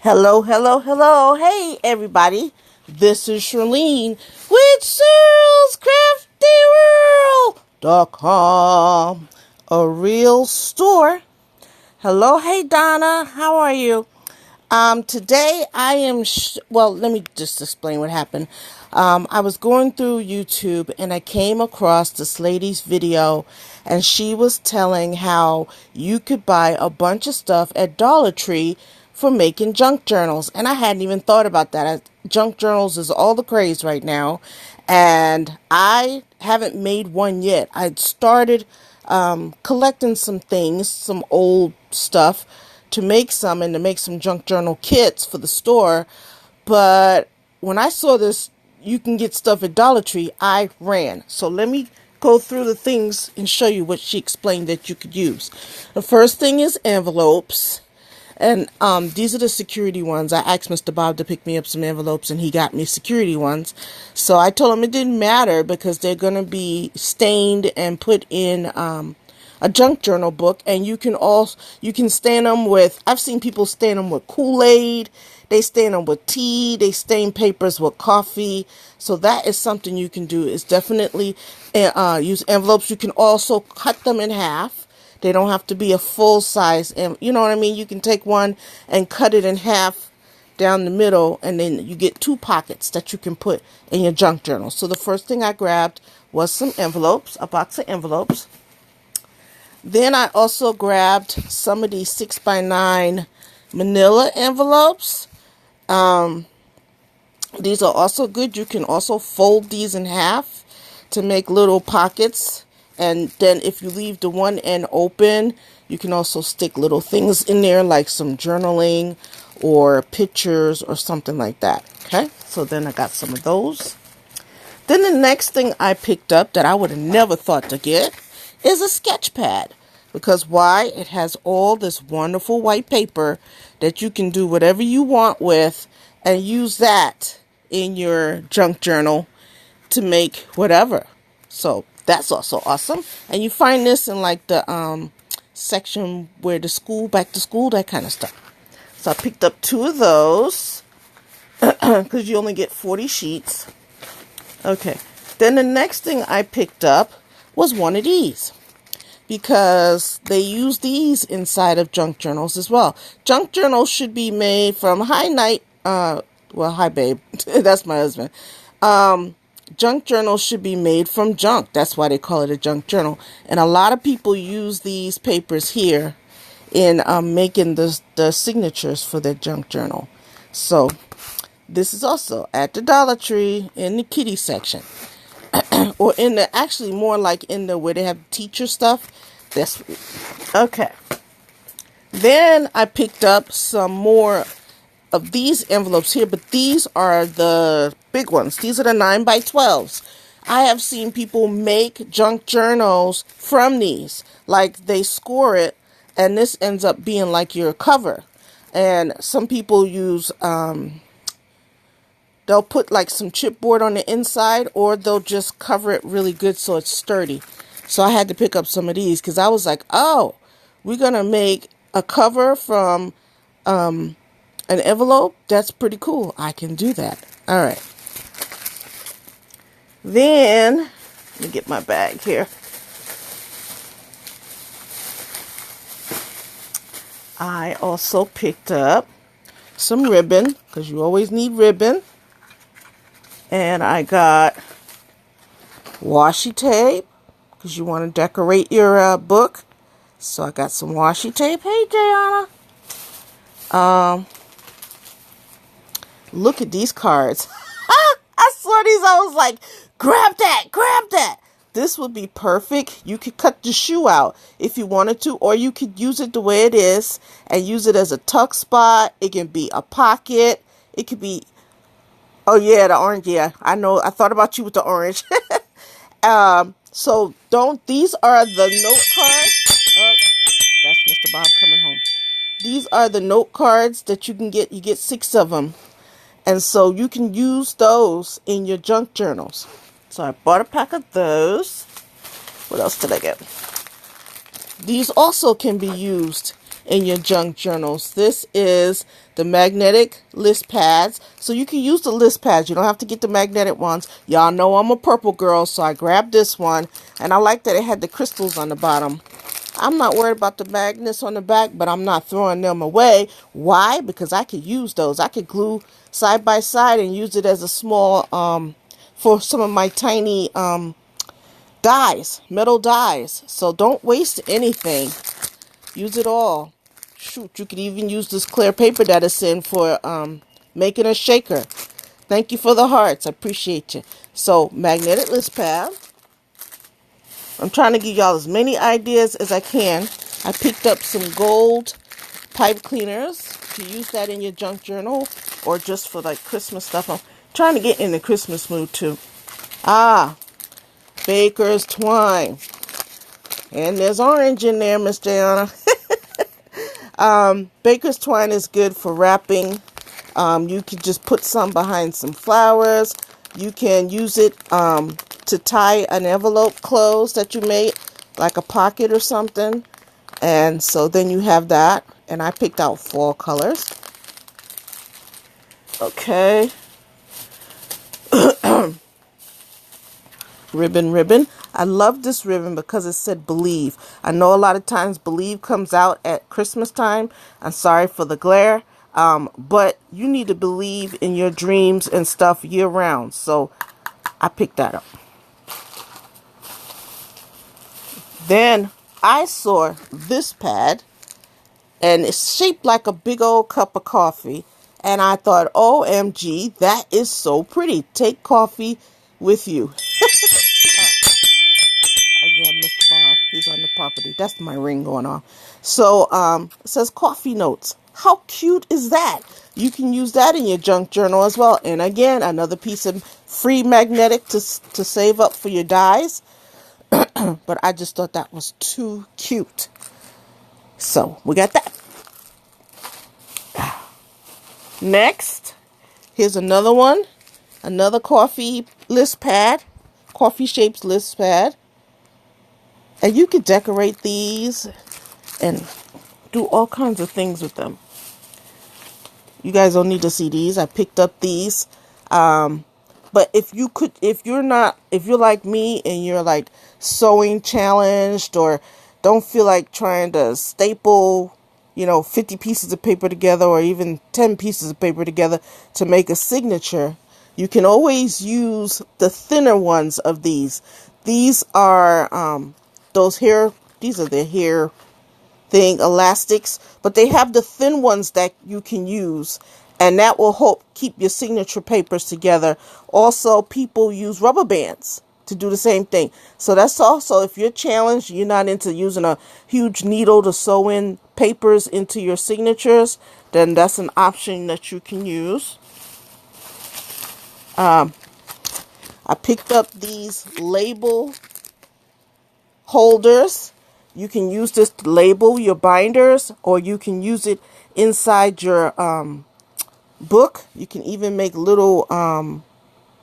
Hello, hello, hello. Hey, everybody. This is Charlene with Shirlscraftyworld.com, a real store. Hello, hey, Donna. How are you? Today I am, well, let me just explain what happened. I was going through YouTube and I came across this lady's video, and she was telling how you could buy a bunch of stuff at Dollar Tree for making junk journals. And I hadn't even thought about that. Junk journals is all the craze right now. And I haven't made one yet. I started collecting some things, some old stuff to make some and to make some junk journal kits for the store. But when I saw this, you can get stuff at Dollar Tree, I ran. So let me go through the things and show you what she explained that you could use. The first thing is envelopes. And these are the security ones. I asked Mr. Bob to pick me up some envelopes, and he got me security ones. So I told him it didn't matter because they're going to be stained and put in a junk journal book. And you can stain them with, I've seen people stain them with Kool-Aid. They stain them with tea. They stain papers with coffee. So that is something you can do. Is definitely use envelopes. You can also cut them in half. They don't have to be a full size, and you know what I mean? You can take one and cut it in half down the middle, and then you get two pockets that you can put in your junk journal. So the first thing I grabbed was some envelopes, a box of envelopes. Then I also grabbed some of these 6x9 manila envelopes. These are also good. You can also fold these in half to make little pockets. And then if you leave the one end open, you can also stick little things in there like some journaling or pictures or something like that. Okay, so then I got some of those. Then the next thing I picked up that I would have never thought to get is a sketch pad. Because why? It has all this wonderful white paper that you can do whatever you want with and use that in your junk journal to make whatever. So that's also awesome. And you find this in like the section where the school, back to school, that kind of stuff. So I picked up two of those because you only get 40 sheets. Okay. Then the next thing I picked up was one of these because they use these inside of junk journals as well. Junk journals should be made from hi babe. That's my husband. Junk journals should be made from junk. That's why they call it a junk journal. And a lot of people use these papers here in making the signatures for their junk journal. So this is also at the Dollar Tree in the kitty section. Or in the, actually more like in the where they have teacher stuff. That's okay. Then I picked up some more of these envelopes here, but these are the big ones. These are the 9x12s. I have seen people make junk journals from these. Like they score it, and this ends up being like your cover. And some people use, they'll put like some chipboard on the inside, or they'll just cover it really good so it's sturdy. So I had to pick up some of these because I was like, oh, we're going to make a cover from an envelope. That's pretty cool. I can do that. All right. Then, let me get my bag here. I also picked up some ribbon because you always need ribbon. And I got washi tape because you want to decorate your book. So I got some washi tape. Hey, Jayana. Look at these cards. I saw these. I was like, grab that, grab that. This would be perfect. You could cut the shoe out if you wanted to, or you could use it the way it is and use it as a tuck spot. It can be a pocket. It could be, oh yeah, the orange. Yeah, I know. I thought about you with the orange. So these are the note cards. Oh, that's Mr. Bob coming home. These are the note cards that you can get. You get 6 of them. And so you can use those in your junk journals. So I bought a pack of those. What else did I get? These also can be used in your junk journals. This is the magnetic list pads. So you can use the list pads. You don't have to get the magnetic ones. Y'all know I'm a purple girl, so I grabbed this one. And I like that it had the crystals on the bottom. I'm not worried about the magnets on the back, but I'm not throwing them away. Why? Because I could use those. I could glue side by side and use it as a small, for some of my tiny dies, metal dies. So don't waste anything. Use it all. Shoot, you could even use this clear paper that is in for making a shaker. Thank you for the hearts. I appreciate you. So, magnetic list pad. I'm trying to give y'all as many ideas as I can. I picked up some gold pipe cleaners to use that in your junk journal or just for like Christmas stuff. I'm trying to get in the Christmas mood too. Baker's twine. And there's orange in there, Miss Diana. Baker's twine is good for wrapping. You can just put some behind some flowers. You can use it to tie an envelope closed that you made, like a pocket or something. And so then you have that. And I picked out fall colors. Okay. Ribbon. I love this ribbon because it said believe. I know a lot of times believe comes out at Christmas time. I'm sorry for the glare. But you need to believe in your dreams and stuff year round. So I picked that up. Then I saw this pad and it's shaped like a big old cup of coffee. And I thought, OMG, that is so pretty. Take coffee with you. Again, Mr. Bob, he's on the property. That's my ring going on. So, it says coffee notes. How cute is that? You can use that in your junk journal as well. And again, another piece of free magnetic to save up for your dies. But I just thought that was too cute. So, we got that. Next, here's another one. Another coffee list pad. Coffee shaped list pad. And you can decorate these and do all kinds of things with them. You guys don't need to see these. I picked up these. But if you're like me and you're like sewing challenged or don't feel like trying to staple, 50 pieces of paper together or even 10 pieces of paper together to make a signature, you can always use the thinner ones of these. These are these are the hair thing, elastics, but they have the thin ones that you can use, and that will help keep your signature papers together. Also, people use rubber bands to do the same thing. So that's also, if you're challenged, you're not into using a huge needle to sew in papers into your signatures, then that's an option that you can use. I picked up these label holders. You can use this to label your binders, or you can use it inside your book. You can even make little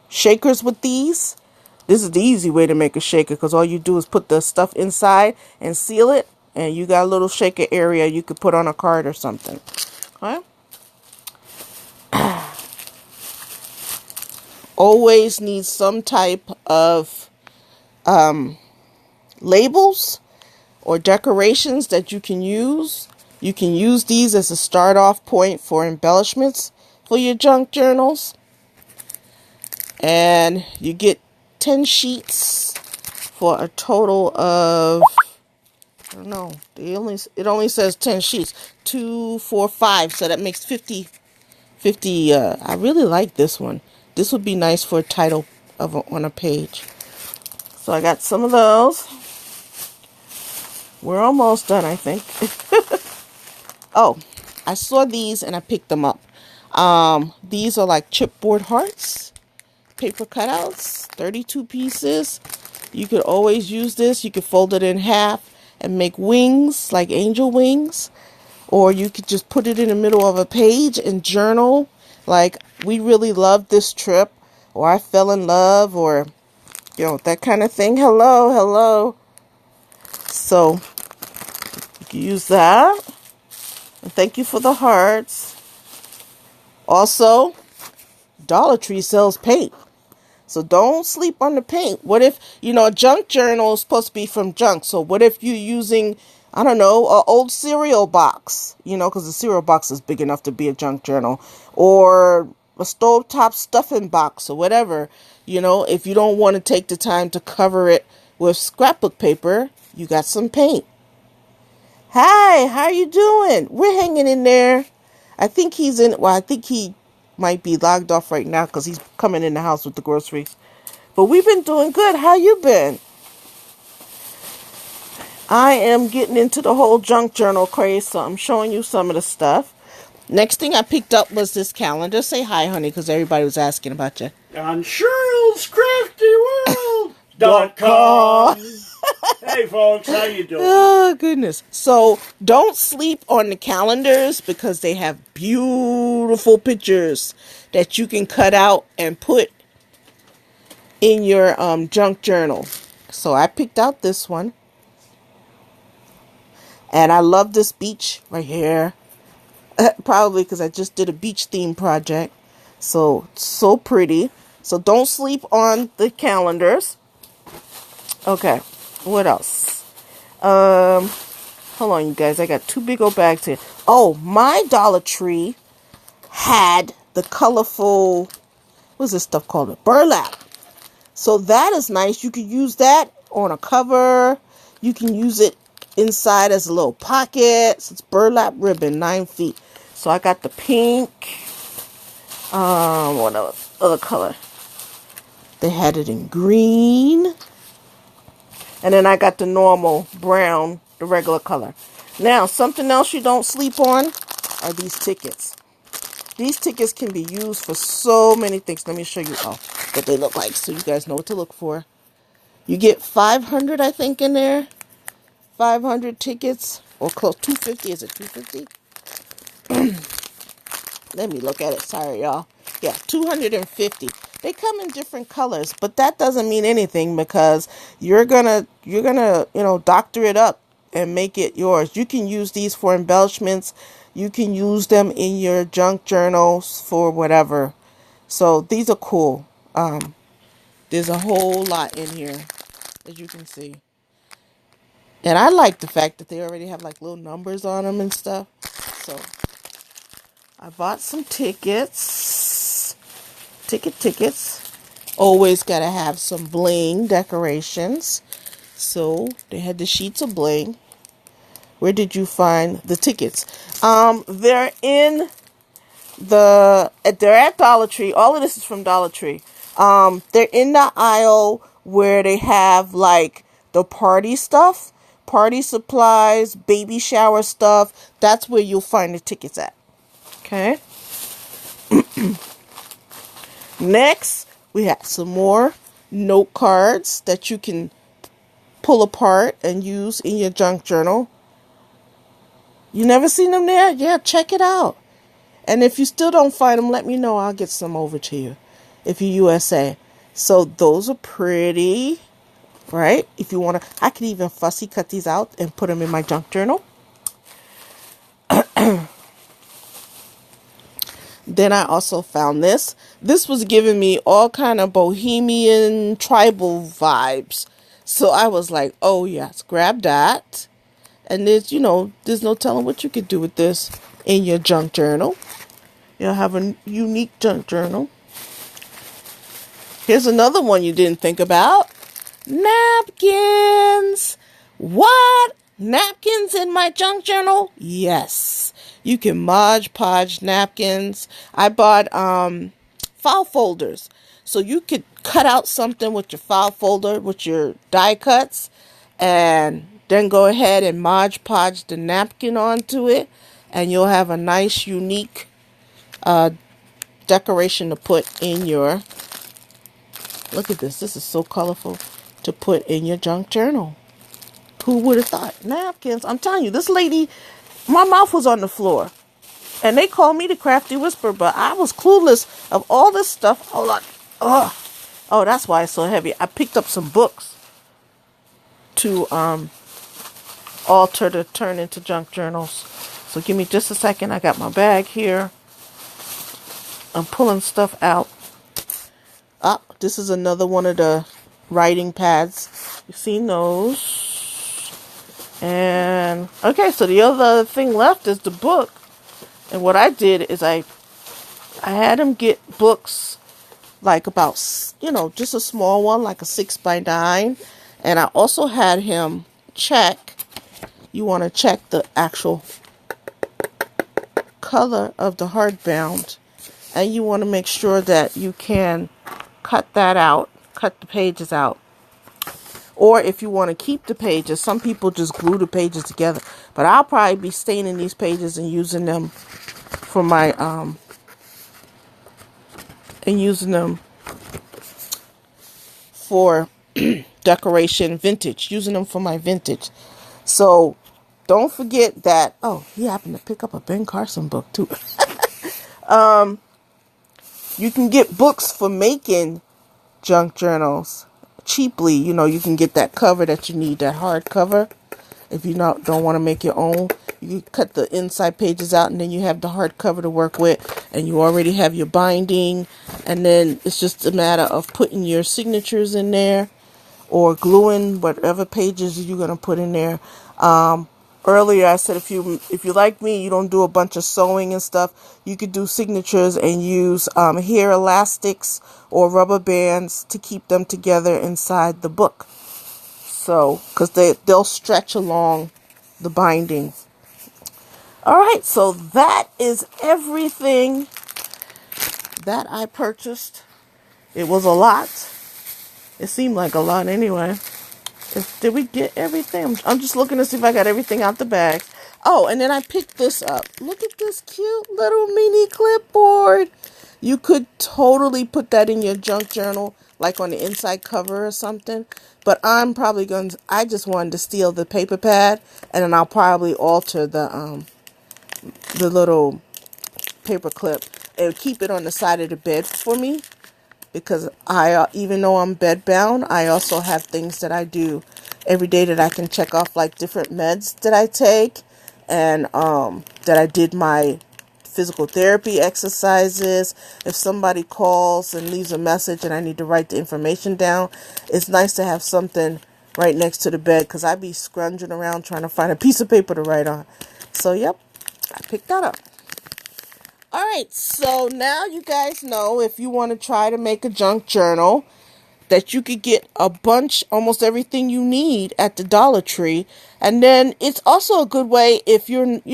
shakers with these. This is the easy way to make a shaker because all you do is put the stuff inside and seal it, and you got a little shaker area you could put on a card or something. Okay? Always need some type of labels or decorations that you can use. You can use these as a start off point for embellishments for your junk journals. And you get 10 sheets for a total of, I don't know, it only says 10 sheets. 2, 4, 5, so that makes 50. I really like this one. This would be nice for a title on a page. So I got some of those. We're almost done, I think. Oh, I saw these and I picked them up. These are like chipboard hearts, paper cutouts, 32 pieces. You could always use this. You could fold it in half and make wings, like angel wings. Or you could just put it in the middle of a page and journal. Like, we really loved this trip, or I fell in love, or, that kind of thing. Hello. So, you can use that. And thank you for the hearts. Also, Dollar Tree sells paint. So don't sleep on the paint. What if, a junk journal is supposed to be from junk. So what if you're using, I don't know, an old cereal box, because the cereal box is big enough to be a junk journal, or a stovetop stuffing box or whatever. If you don't want to take the time to cover it with scrapbook paper, you got some paint. Hi, how you doing? We're hanging in there. I think I think he might be logged off right now because he's coming in the house with the groceries. But we've been doing good. How you been? I am getting into the whole junk journal craze, so I'm showing you some of the stuff. Next thing I picked up was this calendar. Say hi, honey, because everybody was asking about you. On Shirlscraftyworld.com. Hey, folks, how you doing? Oh, goodness. So don't sleep on the calendars because they have beautiful pictures that you can cut out and put in your junk journal. So I picked out this one. And I love this beach right here. Probably because I just did a beach theme project. So pretty. So don't sleep on the calendars. Okay. What else? Hold on, you guys. I got two big old bags here. Oh, my Dollar Tree had the colorful, what's this stuff called? Burlap. So that is nice. You can use that on a cover. You can use it inside as a little pocket. So it's burlap ribbon, 9 feet. So I got the pink. What other color? They had it in green. And then I got the normal brown, the regular color. Now, something else you don't sleep on are these tickets. These tickets can be used for so many things. Let me show you what they look like so you guys know what to look for. You get 500, I think, in there. 500 tickets. Or close. 250. Is it 250? Let me look at it. Sorry, y'all. Yeah, 250. They come in different colors, but that doesn't mean anything because you're gonna, doctor it up and make it yours. You can use these for embellishments. You can use them in your junk journals for whatever. So these are cool. There's a whole lot in here, as you can see. And I like the fact that they already have like little numbers on them and stuff. So I bought some tickets. Tickets. Always got to have some bling decorations. So they had the sheets of bling. Where did you find the tickets? They're at Dollar Tree. All of this is from Dollar Tree. They're in the aisle where they have like the party stuff, party supplies, baby shower stuff. That's where you'll find the tickets at. Okay. Next, we have some more note cards that you can pull apart and use in your junk journal. You never seen them there? Yeah, check it out. And if you still don't find them, let me know. I'll get some over to you if you're USA. So those are pretty, right? If you want to, I could even fussy cut these out and put them in my junk journal. Then I also found this. This was giving me all kind of bohemian tribal vibes. So I was like, oh yes, grab that. And there's no telling what you could do with this in your junk journal. You'll have a unique junk journal. Here's another one you didn't think about. Napkins. What? Napkins in my junk journal? Yes. You can Mod Podge napkins. I bought file folders. So you could cut out something with your file folder, with your die cuts, and then go ahead and Mod Podge the napkin onto it, and you'll have a nice, unique decoration to put in your, look at this. This is so colorful to put in your junk journal. Who would have thought? Napkins. I'm telling you, this lady, my mouth was on the floor. And they called me the Crafty Whisperer, but I was clueless of all this stuff. Hold on. Oh, that's why it's so heavy. I picked up some books to alter to turn into junk journals. So give me just a second. I got my bag here. I'm pulling stuff out. Ah, this is another one of the writing pads. You've seen those. And okay, so the other thing left is the book. And what I did is I had him get books like about, just a small one, like a 6x9. And I also had him check. You want to check the actual color of the hardbound. And you want to make sure that you can cut that out, cut the pages out. Or if you want to keep the pages, some people just glue the pages together. But I'll probably be staining these pages and using them for my, for decoration vintage, using them for my vintage. So don't forget that. Oh, he happened to pick up a Ben Carson book too. You can get books for making junk journals cheaply. You can get that cover that you need, that hard cover. If you don't want to make your own, you can cut the inside pages out, and then you have the hard cover to work with, and you already have your binding, and then it's just a matter of putting your signatures in there or gluing whatever pages you're going to put in there. Earlier I said if you like me, you don't do a bunch of sewing and stuff, you could do signatures and use hair elastics or rubber bands to keep them together inside the book. So, because they'll stretch along the binding. All right, so that is everything that I purchased. It was a lot. It seemed like a lot anyway. Did we get everything? I'm just looking to see if I got everything out the bag. Oh, and then I picked this up. Look at this cute little mini clipboard. You could totally put that in your junk journal, like on the inside cover or something. But I just wanted to steal the paper pad, and then I'll probably alter the little paper clip and keep it on the side of the bed for me. Because even though I'm bedbound, I also have things that I do every day that I can check off, like different meds that I take, and that I did my physical therapy exercises. If somebody calls and leaves a message and I need to write the information down, it's nice to have something right next to the bed, because I be scrounging around trying to find a piece of paper to write on. So, yep, I picked that up. All right, so now you guys know, if you want to try to make a junk journal, that you could get almost everything you need at the Dollar Tree. And then it's also a good way if don't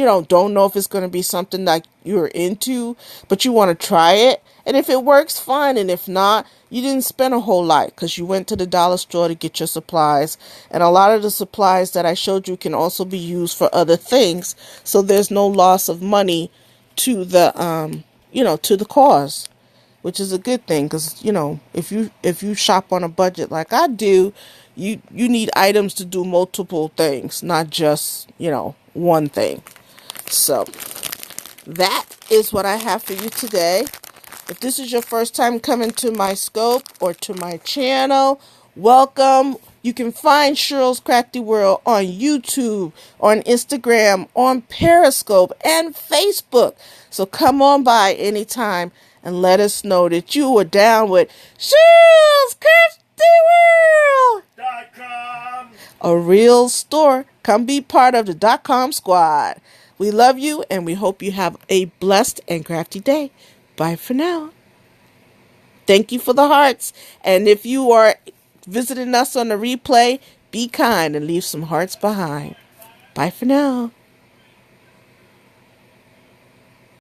know if it's going to be something that you're into, but you want to try it. And if it works, fine. And if not, you didn't spend a whole lot, because you went to the dollar store to get your supplies. And a lot of the supplies that I showed you can also be used for other things. So there's no loss of money to the to the cause, which is a good thing, because if you shop on a budget like I do, you need items to do multiple things, not just one thing. So that is what I have for you today. If this is your first time coming to my scope or to my channel, welcome. You can find Shirl's Crafty World on YouTube, on Instagram, on Periscope, and Facebook. So come on by anytime and let us know that you are down with Shirl's Crafty .com. a real store. Come be part of the .com squad. We love you, and we hope you have a blessed and crafty day. Bye for now. Thank you for the hearts. And if you are visiting us on the replay, be kind and leave some hearts behind. Bye for now.